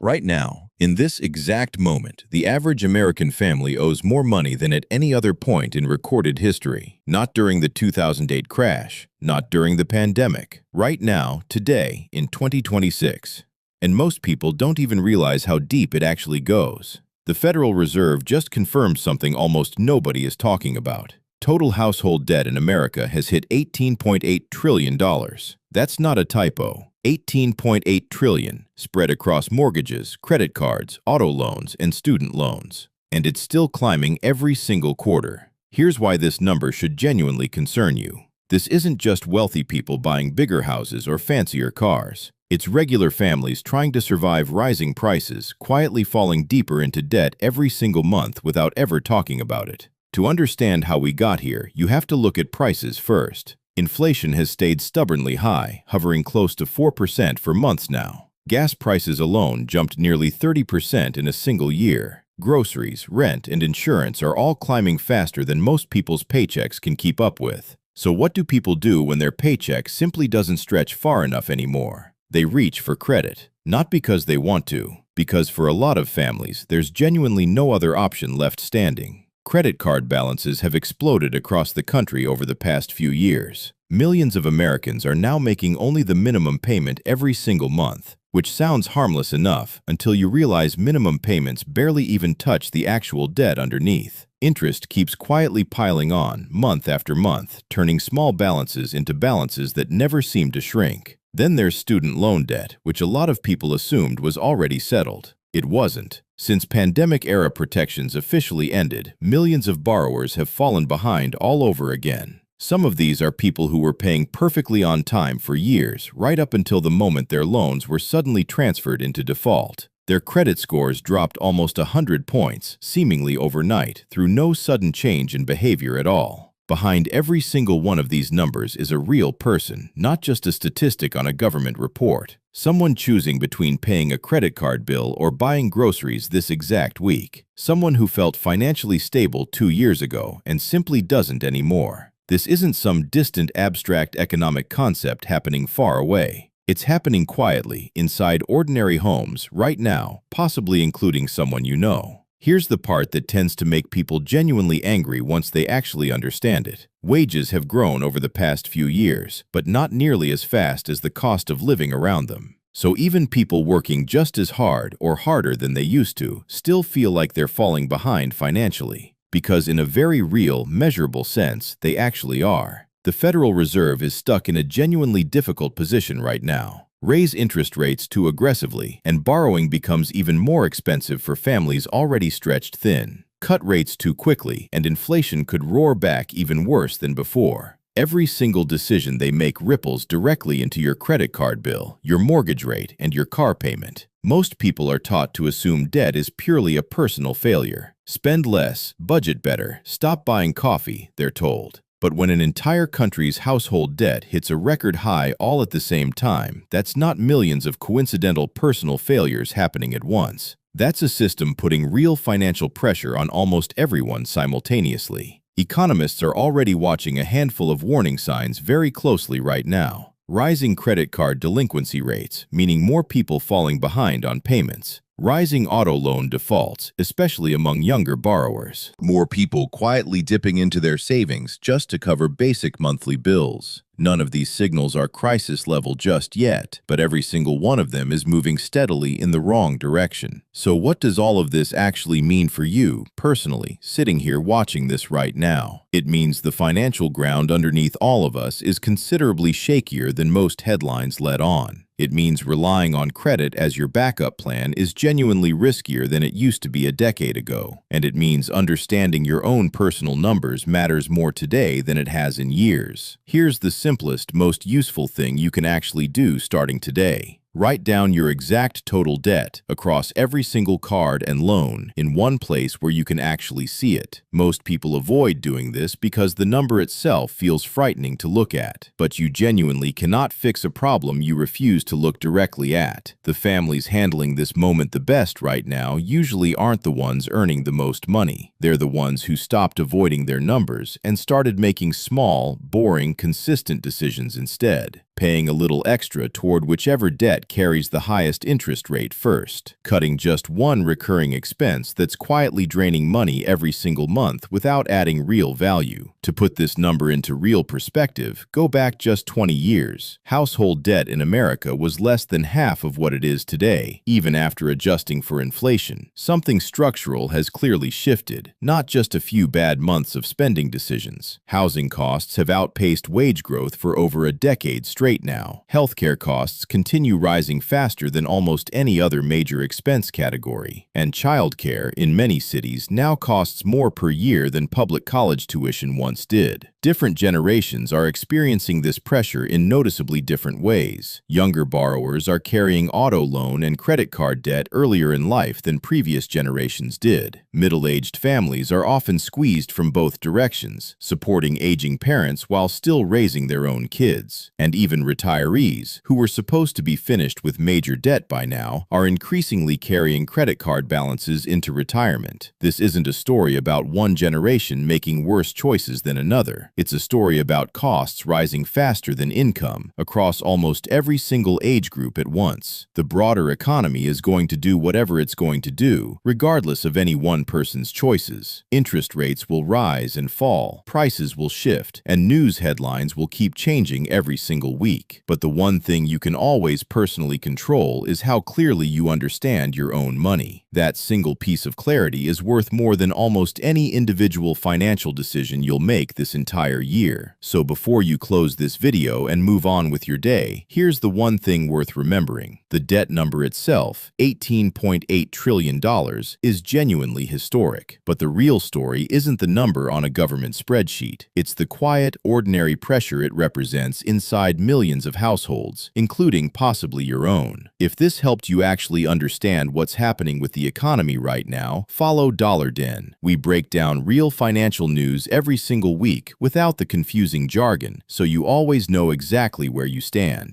Right now, in this exact moment, the average American family owes more money than at any other point in recorded history. Not during the 2008 crash, not during the pandemic. Right now, today, in 2026. And most people don't even realize how deep it actually goes. The Federal Reserve just confirmed something almost nobody is talking about. Total household debt in America has hit $18.8 trillion. That's not a typo. 18.8 trillion spread across mortgages, credit cards, auto loans, and student loans. And it's still climbing every single quarter. Here's why this number should genuinely concern you. This isn't just wealthy people buying bigger houses or fancier cars. It's regular families trying to survive rising prices, quietly falling deeper into debt every single month without ever talking about it. To understand how we got here, you have to look at prices first. Inflation has stayed stubbornly high, hovering close to 4% for months now. Gas prices alone jumped nearly 30% in a single year. Groceries, rent, and insurance are all climbing faster than most people's paychecks can keep up with. So what do people do when their paycheck simply doesn't stretch far enough anymore? They reach for credit. Not because they want to, because for a lot of families, there's genuinely no other option left standing. Credit card balances have exploded across the country over the past few years. Millions of Americans are now making only the minimum payment every single month, which sounds harmless enough until you realize minimum payments barely even touch the actual debt underneath. Interest keeps quietly piling on month after month, turning small balances into balances that never seem to shrink. Then there's student loan debt, which a lot of people assumed was already settled. It wasn't. Since pandemic-era protections officially ended, millions of borrowers have fallen behind all over again. Some of these are people who were paying perfectly on time for years, right up until the moment their loans were suddenly transferred into default. Their credit scores dropped almost 100 points, seemingly overnight, through no sudden change in behavior at all. Behind every single one of these numbers is a real person, not just a statistic on a government report. Someone choosing between paying a credit card bill or buying groceries this exact week. Someone who felt financially stable 2 years ago and simply doesn't anymore. This isn't some distant abstract economic concept happening far away. It's happening quietly inside ordinary homes right now, possibly including someone you know. Here's the part that tends to make people genuinely angry once they actually understand it. Wages have grown over the past few years, but not nearly as fast as the cost of living around them. So even people working just as hard or harder than they used to still feel like they're falling behind financially. Because in a very real, measurable sense, they actually are. The Federal Reserve is stuck in a genuinely difficult position right now. Raise interest rates too aggressively, and borrowing becomes even more expensive for families already stretched thin. Cut rates too quickly, and inflation could roar back even worse than before. Every single decision they make ripples directly into your credit card bill, your mortgage rate, and your car payment. Most people are taught to assume debt is purely a personal failure. Spend less, budget better, stop buying coffee, they're told. But when an entire country's household debt hits a record high all at the same time, that's not millions of coincidental personal failures happening at once. That's a system putting real financial pressure on almost everyone simultaneously. Economists are already watching a handful of warning signs very closely right now. Rising credit card delinquency rates, meaning more people falling behind on payments. Rising auto loan defaults, especially among younger borrowers. More people quietly dipping into their savings just to cover basic monthly bills. None of these signals are crisis level just yet, but every single one of them is moving steadily in the wrong direction. So what does all of this actually mean for you, personally, sitting here watching this right now? It means the financial ground underneath all of us is considerably shakier than most headlines let on. It means relying on credit as your backup plan is genuinely riskier than it used to be a decade ago. And it means understanding your own personal numbers matters more today than it has in years. Here's the simplest, most useful thing you can actually do starting today. Write down your exact total debt across every single card and loan in one place where you can actually see it. Most people avoid doing this because the number itself feels frightening to look at. But you genuinely cannot fix a problem you refuse to look directly at. The families handling this moment the best right now usually aren't the ones earning the most money. They're the ones who stopped avoiding their numbers and started making small, boring, consistent decisions instead. paying a little extra toward whichever debt carries the highest interest rate first, cutting just one recurring expense that's quietly draining money every single month without adding real value. To put this number into real perspective, go back just 20 years. Household debt in America was less than half of what it is today, even after adjusting for inflation. Something structural has clearly shifted, not just a few bad months of spending decisions. Housing costs have outpaced wage growth for over a decade straight now. Healthcare costs continue rising faster than almost any other major expense category. And childcare in many cities now costs more per year than public college tuition once did. Different generations are experiencing this pressure in noticeably different ways. Younger borrowers are carrying auto loan and credit card debt earlier in life than previous generations did. Middle-aged families are often squeezed from both directions, supporting aging parents while still raising their own kids. And even retirees, who were supposed to be finished with major debt by now, are increasingly carrying credit card balances into retirement. This isn't a story about one generation making worse choices than another. It's a story about costs rising faster than income across almost every single age group at once. The broader economy is going to do whatever it's going to do, regardless of any one person's choices. Interest rates will rise and fall, prices will shift, and news headlines will keep changing every single week. But the one thing you can always personally control is how clearly you understand your own money. That single piece of clarity is worth more than almost any individual financial decision you'll make this entire year. So before you close this video and move on with your day, here's the one thing worth remembering. The debt number itself, $18.8 trillion, is genuinely historic. But the real story isn't the number on a government spreadsheet. It's the quiet, ordinary pressure it represents inside millions of households, including possibly your own. If this helped you actually understand what's happening with the economy right now, follow Dollar Den. We break down real financial news every single week without the confusing jargon, so you always know exactly where you stand.